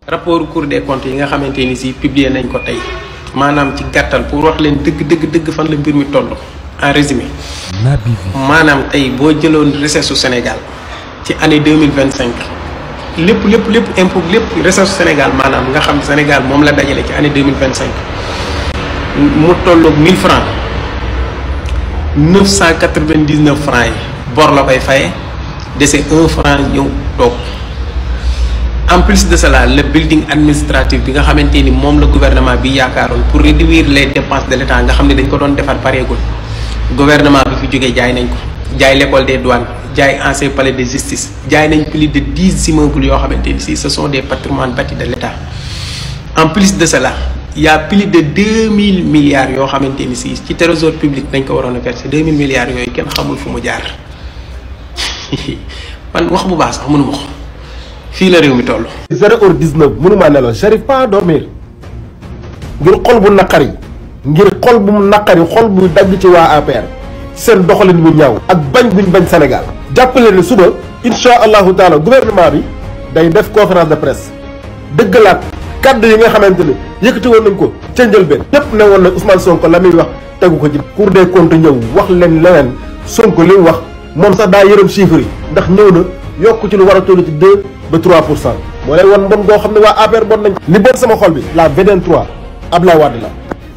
rapport Cour des comptes yi nga xamante ni si publier nañ ko tey maanaam ci gàttal pour wax leen dëgg fan la mbir mi toll en résumé. maanaam tey boo jëloon richesse su Sénégal ci année 2025 lépp impôt lépp richesse su Sénégal maanaam nga xam Sénégal moom la dajale ci année 2025 mu tolloog 1000 francs 999 francs yi bor la koy faye dese 1 franc ñëw toog. En plus de cela le building administratif bi nga xamante ni moom la gouvernement bi yaakaaroon pour réduire les dépenses de l'État nga xam ne dañ ko doon defar pareegul gouvernement bi fi jógee jaay nañ ko jaay l'école des douanes jaay ancien palais de justice jaay nañ plus de 10 immeubles yoo xamante ni si ce sont des patrimoines bâtis de l'État. En plus de cela il y a plus de 2000 milliards yoo xamante ni si ci trésor public dañ ko waroon a verser 2000 milliards yooyu kenn xamul fu mu jaar man wax bu baax sax mënuma ko. fii la réew mi toll. 0h19 mënumaa nelaw j'arrive pas à dormir ngir xol bu naqari ngir xol bu naqari xol bu dagg ci waa APR seen doxalin bu ñaaw ak bañ buñ bañ Sénégal. jàppale ne suba insha allahu taala gouvernement bi day def conférence de presse dëggalaat kaddu yi nga xamante ne yëkkati woon nañ ko ca njëlbeen. ñëpp ne woon na Ousmane Sonko la muy wax tegu ko ci. Cour des comptes ñëw wax leen leneen Sonko li mu wax moom sax daa yërëm chiffres yi ndax ñëw na yokk ci lu war a toll ci 2 ba 3%. moo lay wan bon boo xam ne waa APR bon nañ. li bon sama xol bi la VDN 3 Abdoulaye Wade la.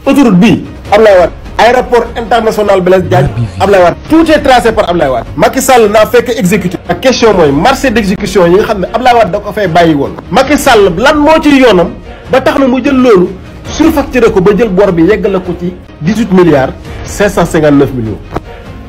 autoroute bii Abdoulaye Wade. aéroport international Blaise Diagne Abdoulaye Wade. tout est tracé par Abdoulaye Wade. Macky Sall naa fekk exécuté. ak question mooy marché d'exécution yi nga xam ne Abdoulaye Wade da ko fay bàyyi woon. Macky Sall lan moo ci yoonam ba tax na mu jël loolu surfacturé ko ba jël bor bi yeggale ko ci 18 milliards 559 millions.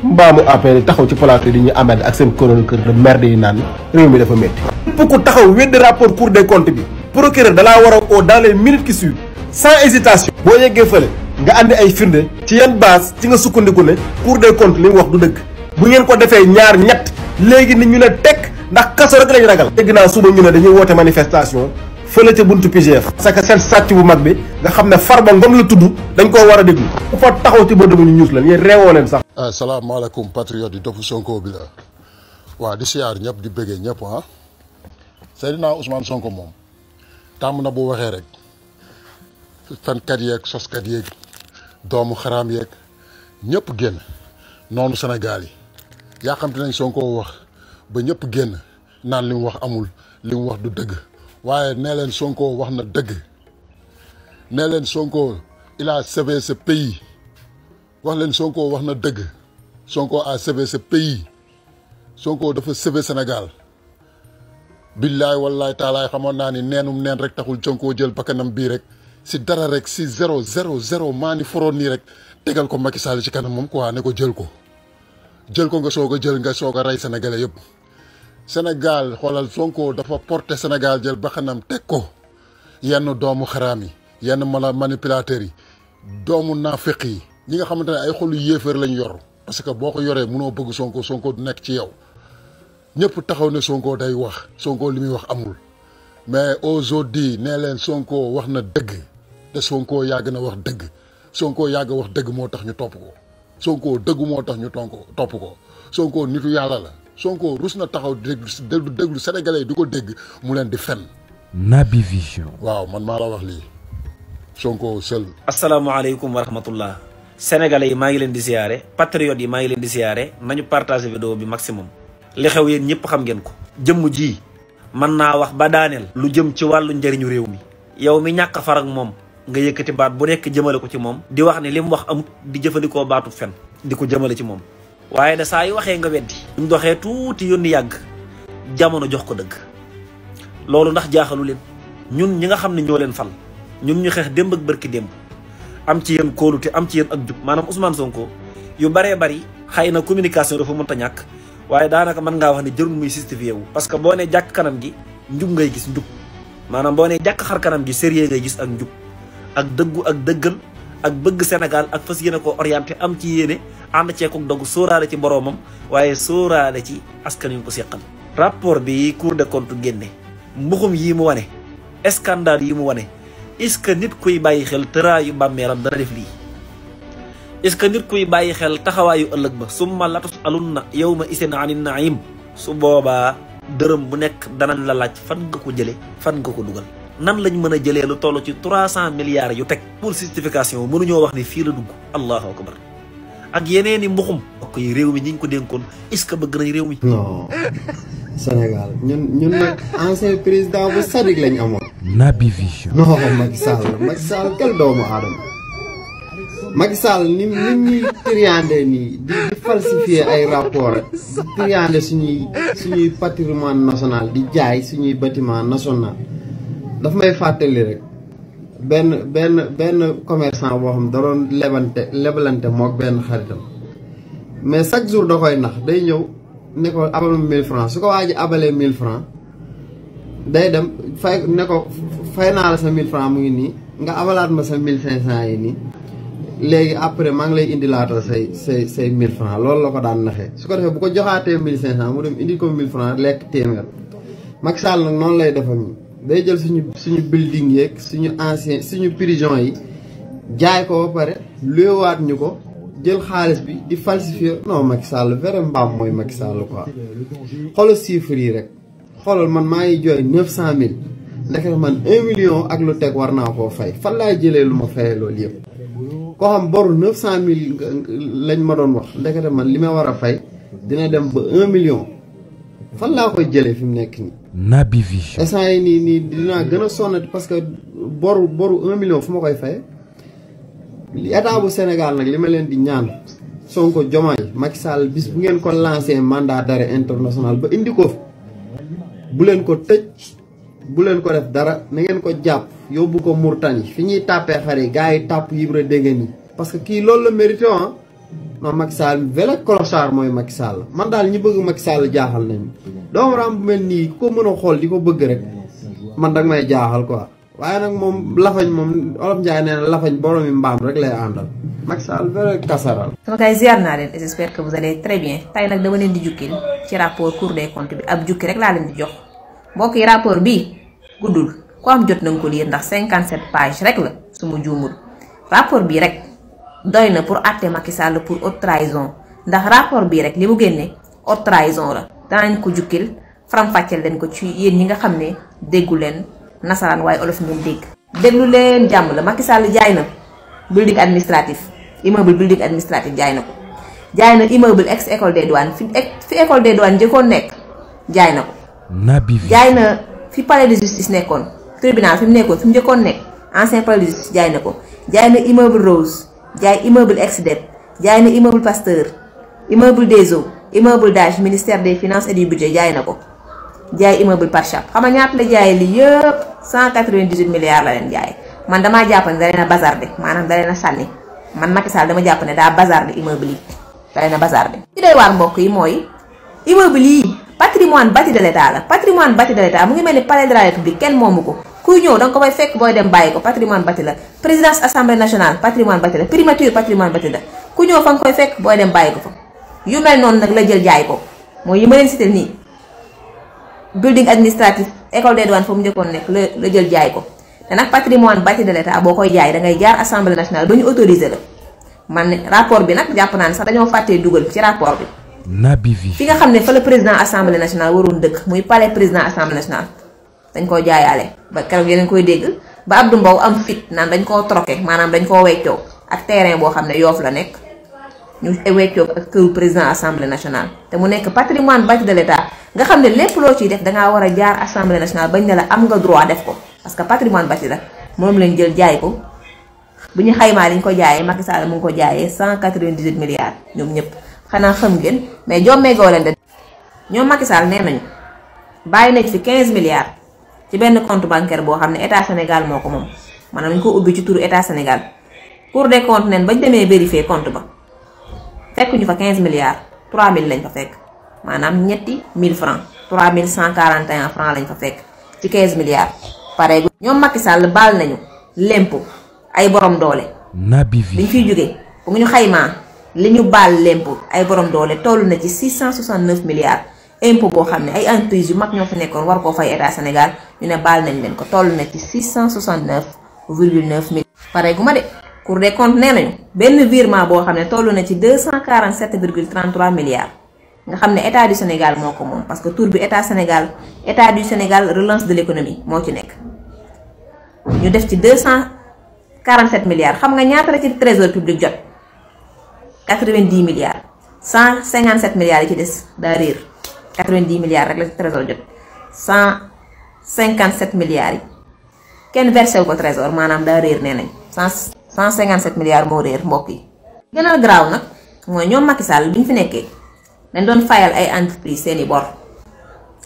mbaamu APR yi taxaw ci plateau di ñu amee ak seen chroniqueur de merde yi naan réew mi dafa métti. képp ku taxaw weddi rapport Cour des comptes bi procureur dalaa war a oo dans les minutes qui suivent sans hésitation. boo yeggee fële nga andi ay firnde ci yan base ci nga sukkandiku ne Cour des comptes li mu wax du dëgg bu ngeen ko defee ñaar ñett léegi nit ñu ne tekk ndax kaso rek lañ ragal. dégg naa suba ñu ne dañuy woote manifestation fële ca buntu PGF. parce que seen sàcc bu mag bi nga xam ne Farba Ngom la tudd dañ koo war a déglu. ku fa taxaw ci bëdd bu ñu ñuus la ñuy reewoo leen sax. asalaamaaleykum patriote yi topp Sonko bi la waaw di siyaar ñëpp di bëggee ñëpp ah Seydina Ousmane Sonko moom tàmm na bu waxee rek fenkat yeeg soskat yeeg doomu xaraam yeeg ñëpp génn noonu Sénégal yi yàqamte nañ Sonko wax ba ñëpp génn naan li mu wax amul li mu wax du dëgg waaye nee leen Sonko wax na dëgg nee leen Sonko il a sauvé ce pays wax leen Sonko wax na dëgg Sonko a sauvé ce pays Sonko dafa sauvé Sénégal billaay wallaay taalaay xamoon naa ni neenum neen rek taxul Sonko jël bakkanam bii rek si dara rek si 000 maa ni foroon nii rek tegal ko Macky Sall ci kanam moom quoi ne ko jël ko nga soog a jël nga soog a rey sénégalais yëpp Sénégal xoolal Sonko dafa porté Sénégal jël bakkanam teg ko yenn doomu xaraam yi yenn manipulateurs yi doomu naafeq yi ñi nga xamante ne ay xolu yéefar lañ yor parce que boo ko yoree mënoo bëgg Sonko du nekk ci yow ñëpp taxaw ne Sonko day wax Sonko li muy wax amul mais aujourd'hui nee leen Sonko wax na dëgg te Sonko yàgg na wax dëgg Sonko yàgg wax dëgg moo tax ñu topp ko Sonko dëggu moo tax ñu topp ko Sonko nitu yàlla la Sonko rus na taxaw déglu sénégalais yi di ko dégg mu leen di fen Naby Vision. waaw man maa la wax lii Sonko seul. asalaamaaleykum wa rahmatullah sénégalais yi maa ngi leen di siyaare patriotes yi maa ngi leen di siyaare nañu partager vidéo bi maximum li xew yéen ñëpp xam ngeen ko jëmm ji mën naa wax ba daaneel lu jëm ci wàllu njëriñu réew mi yow mi ñàkk far ak moom nga yëkkati baat bu nekk jëmale ko ci moom di wax ne li mu wax amut di jëfandikoo baatu fen di ko jëmale ci moom waaye da saa yu waxee nga weddi ñu doxee tuuti yónni yàgg jamono jox ko dëgg loolu ndax jaaxalu leen ñun ñi nga xam ne ñoo leen fal ñun ñu xeex démb ak bërki démb am ci yéen kóolute am ci yéen ak jub maanaam Ousmane Sonko yu baree bari xëy na communication dafa mënta ñàkk waaye daanaka mën ngaa wax ne jërul muy justifié wu parce que boo nee jàkk kanam gi njub ngay gis njub maanaam boo nee jàkk xar kanam gi sérieux ngay gis ak njub ak dëggu ak dëggal ak bëgg Sénégal ak fas yéene ko orienté am ci yéene ànd ceekuk dogu sóoraale ci boroomam waaye sóoraale ci askan yu ko seqal rapport bi Cour des comptes génne mbuxum yi mu wane scandale yi mu wane est-ce que nit kuy bàyyi xel tëraayu bàmmeeram dana def lii est-ce que nit kuy bàyyi xel taxawaayu ëllëg ba summa latus'alunna yawma isin anin naim su boobaa dërëm bu nekk danañ la laaj fan nga ko jële fan nga ko dugal nan lañ mën a jëlee lu toll ci 300 milliards yu teg pour justification mënuñoo wax ni fii la dugg allahu akbar ak yeneeni mbuxum ok réew mi ñi ngi ko dénkoon est-ce que bëgg nañ réew mi non Sénégal ñun nag ancien président bu sadik lañ amoon Naby Vision. non Macky Sall quel doomu aadama Macky Sall ni ñuy triandé nii di falsifier ay rapport di triandé suñuy patrimoine national di jaay suñuy bâtiment national daf may fàttali rek benn commerçant boo xam da doon lebalante mook benn xaritam mais chaque jour da koy nax day ñëw ne ko abal ma 1000 francs su ko waa ji abalee 1000 francs day dem fay ne ko fay naa la sa 1000 francs mu ngi nii nga abalaat ma sa 1500 yi nii léegi après maa ngi lay indilaatal say 1000 francs loolu la ko daan naxee su ko defee bu ko joxaatee 1500 mu dem indi ko 1000 francs lekk téeméer Macky Sall nag noonu lay defal ñu day jël suñu building yeeg suñu prison yi jaay ko ba pare luyewaat ñu ko jël xaalis bi di falsifier non Macky Sall vrai mbaam mooy Macky Sall quoi xoolal chiffres yi rek xoolal man maa ngi jooy 900000 ndekete man 1 million ak lu teg war naa koo fay fan laay jëlee lu ma fayee loolu yëpp koo xam boru 900000 lañ ma doon wax ndekete man li ma war a fay dina dem ba 1 million fan laa koy jëlee fi mu nekk nii. Naby Vision. instant yi nii dinaa gën a sonnati parce que boru 1 million fu ma koy fay état bu Sénégal nag li ma leen di ñaan Sonko Diomaye Macky Sall bis bu ngeen ko lancé mandat d'arrêt international ba indi ko bu leen ko tëj bu leen ko def dara na ngeen ko jàpp yóbbu ko Mauritanie fi ñuy tàppee xar yi gars yi tàpp Ibra dégg ni parce que kii loolu la mérité ah non Macky Sall vele clochard mooy Macky Sall man daal ñi bëgg Macky Sall jaaxal nañu doomu raam bu mel nii ku ko mën a xool di ko bëgg rek man dag may jaaxal quoi waaye nag moom lafañ moom Olof Njaay nee na lafañ boromi mbaam rek lay àndal Macky Sall vele kasaral. sama kay ziar naa leen et j'espère que vous allez très bien tey nag dama leen di jukkil ci rapport Cour des comptes bi ab jukki rek laa leen di jox mbokk yi rapport bi guddul ko am jot na nga ko lire ndax 57 pages rek la su ma juumul rapport bii rek doy na pour àtte Macky Sall pour haute trahison ndax rapport bii rek li mu génne haute trahison la danañ ko jukkil faram-fàcceel leen ko ci yéen ñi nga xam ne déggu leen nasaraan waaye olof ngeen dégg déglu leen jàmm la Macky Sall jaay na building administratif immeuble building administratif jaay na ko jaay na immeuble ex école des douanes fi école des douanes njëkkoon nekk jaay na ko Naby Vision. jaay na fi palais de justice nekkoon tribunal fi mu nekkoon fi mu njëkkoon nekk ancien palais de justice jaay na ko jaay na immeuble Rose jaay immeuble Ex-Dep jaay na immeuble Pasteur immeuble des Eaux immeuble d'âge ministère des finances et du budget jaay na ko jaay immeuble Parchap xam nga ñaata la jaay li yëpp 198 milliards la leen jaay man damaa jàpp ne da leen a bazardé maanaam da leen a sànni man Macky Sall dama jàpp ne daa bazardé immeuble yi da leen a bazardé. li doy waar mbokk yi mooy immeuble yi patrimoine bâti de l'État la patrimoine bâti de l'État mu ngi mel ni palais de la République kenn moomu ko kuy ñëw da nga ko fay fekk booy dem bàyyi ko patrimoine bâti la présidence assemblée nationale patrimoine bâti la primature patrimoine bâti la ku ñëw fa nga koy fekk booy dem bàyyi ko fa yu mel noonu nag la jël jaay ko mooy yi ma leen cité nii building administratif école des douanes fa mu njëkkoon nekk la jël jaay ko te nag patrimoine bâti de l'État boo koy jaay da ngay jaar assemblée nationale ba ñu autorisé la man rapport bi nag jàpp naa ne sax dañoo fàttee dugal ci rapport bi Naby Vision. fi nga xam ne fa la président assemblée nationale waroon dëkk muy palais président assemblée nationale dañ koo jaayaale ba keroog yeneen koy dégg ba Abdou Mbow am fit naan dañ koo troqué maanaam dañ koo weccoo ak terrain boo xam ne Yoff la nekk ñu weccoo ak këru président assemblée nationale te mu nekk patrimoine bâti de l'État nga xam ne lépp loo ciy def dangaa war a jaar assemblée nationale bañ ne la am nga droit def ko parce que patrimoine bâti la moom lañ jël jaay ko bu ñu xaymaa liñ ko jaayee Macky Sall mu ngi ko jaayee 198 milliards ñoom ñëpp xanaa xam ngeen mais jommeegoo leen de ñoom Macky Sall nee nañu bàyyi nañ fi 15 milliards ci benn compte bancaire boo xam ne état Sénégal moo ko moom maanaam ñu ko ubbi ci turu état Sénégal Cour des comptes neen bañ demee vérifier compte ba fekk ñu fa 15 milliards 3000 lañ fa fekk maanaam ñetti 1000 francs 3141 francs lañ fa fekk ci 15 milliards pare ñoom Macky Sall baal nañu lempo ay borom doole Naby biñ Vision. fiy jógee bu ñu xaymaa li ñu baal lempo ay borom doole toll na ci 669 milliards impôt boo xam ne ay entreprises yu mag ñoo fi nekkoon war koo fay état Sénégal ñu ne baal nañ leen ko toll na ci 669,9 milliards. pare gu ma de Cour des comptes nee nañu benn virement boo xam ne toll na ci 247,33 milliards nga xam ne état du Sénégal moo ko moom parce que tur bi état du Sénégal relance de l'économie moo ci nekk ñu def ci 247 milliards xam nga ñaata la ci trésor public jot 90 milliards 157 milliards yi ci des daa réer 90 milliards rek la ci trésor jot 157 milliards yi kenn versé wu ko trésor maanaam daa réer nee nañ 157 milliards moo réer mbokk yi. gën a garaaw nag mooy ñoom Macky Sall bi ñu fi nekkee dañ doon fayal ay entreprise seeni bor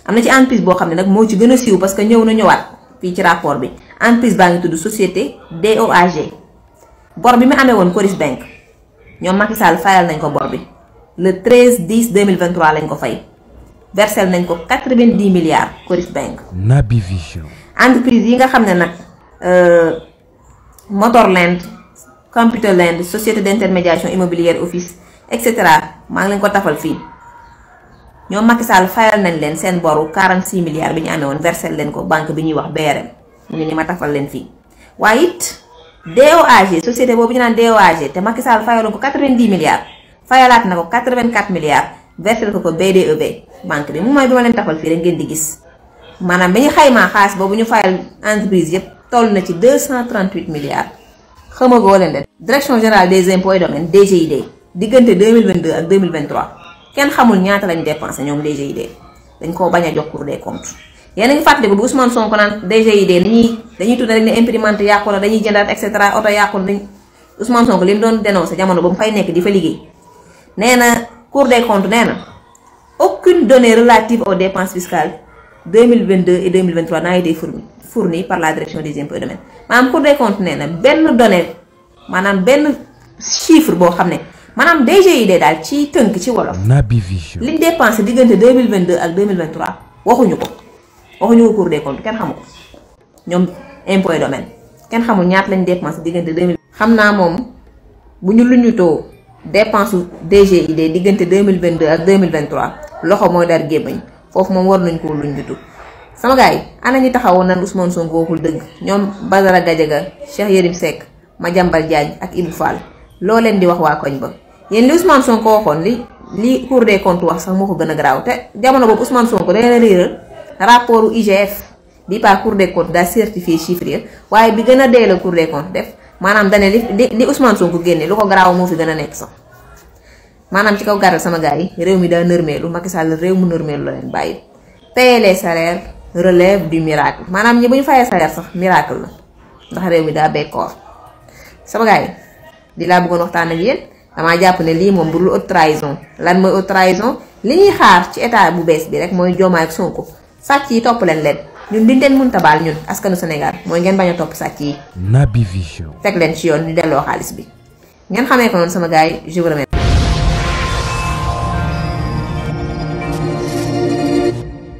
am na ci entreprise boo xam ne nag moo ci gën a siiw parce que ñëw na ñëwaat fii ci rapport bi entreprise baa ngi tudd société DOAG bor bi mu amee woon Coris Bank ñoom Macky Sall fayal nañ ko bor bi le 13/10/2023 lañ ko fay versel nañ ko 90 milliards Coris Bank. Naby Vision. entreprise yi nga xam ne nag Motorland Computerland société d'intermédiation immobilière office et cetera maa ngi leen ko tafal fii ñoom Macky Sall fayal nañ leen seen boru 46 milliards bi ñu amee woon versel leen ko banque bi ñuy wax BRM mu ngi ni ma tafal leen fii waaye it DOAG société boobu ñu naan DOAG te Macky Sall fayaloon ko 90 milliards fayalaat na ko 84 milliards versel ko BDEV banque bi mu mooy bi ma leen tafal fii rek ngeen di gis maanaam bi ñu xaymaa xaalis boobu ñu fayal entreprise yëpp toll na ci 238 milliards xamagoo leen de direction générale des impôts et domaines DGID diggante 2022 ak 2023 kenn xamul ñaata lañ dépensé ñoom DGID dañ koo bañ a jox Cour des comptes yéen a ngi fàttaliku bu Ousmane Sonko naan DGID dañuy tudd rek ne imprimante yàqu na dañuy jëndaat et cetera oto yàqu na Ousmane Sonko li mu doon dénoncé jamono ba mu fay nekk di fa liggéey nee na Cour des comptes nee na aucune donnée relative aux dépenses fiscales 2022 et 2023 n'a été fournie par la direction des impôts et domaines maanaam Cour des comptes nee na benn donnée maanaam benn chiffre boo xam ne maanaam DGID daal ci tënk ci wolof. Naby Vision. liñ dépensé diggante 2022 ak 2023 waxuñu ko Cour des comptes kenn xamu ko ñoom impôts et domaines kenn xamul ñaata lañ dépensé diggante 2000. xam naa moom bu ñu luñutoo dépense DGID diggante 2022 ak 2023 loxo mooy dar gémmañ foofu moom war nañ ko luñutu sama gars yi ana ñi taxawoon nan Ousmane Sonko waxul dëgg ñoom Badara Gadiaga Cheikh Yérim Seck Madiambal Diagne ak Ibou Fall loo leen di wax waa koñ ba yéen li Ousmane Sonko waxoon li Cour des comptes wax sax moo ko gën a garaaw te jamono boobu Ousmane Sonko da leen a réeral rapportu IGF bi par Cour des comptes daa certifié chiffre waaye bi gën a dee la Cour des comptes def maanaam dane li Ousmane Sonko génne lu ko garaaw moo fi gën a nekk sax maanaam ci kaw gàttal sama gars yi réew mi daa nërmeelu Macky Sall réew mu nërmeelu la leen bàyyi payer les salaires relève du miracle maanaam ñi bu ñu fayee salaire sax miracle la ndax réew mi daa bekkoor sama gars yi di laa bëggoon waxtaan ak yéen damaa jàpp ne lii moom bu dul haute trahison lan mooy haute trahison li ñuy xaar ci état bu bees bi rek mooy Diomaye ak Sonko sàcc yi topp leen ñun liñ leen mënta baal ñun askanu Sénégal mooy ngeen bañ a topp sàcc yi. Naby Vision. teg leen ci yoon ñu delloo xaalis bi ngeen xamee ko noonu sama gars yi je vous remercie.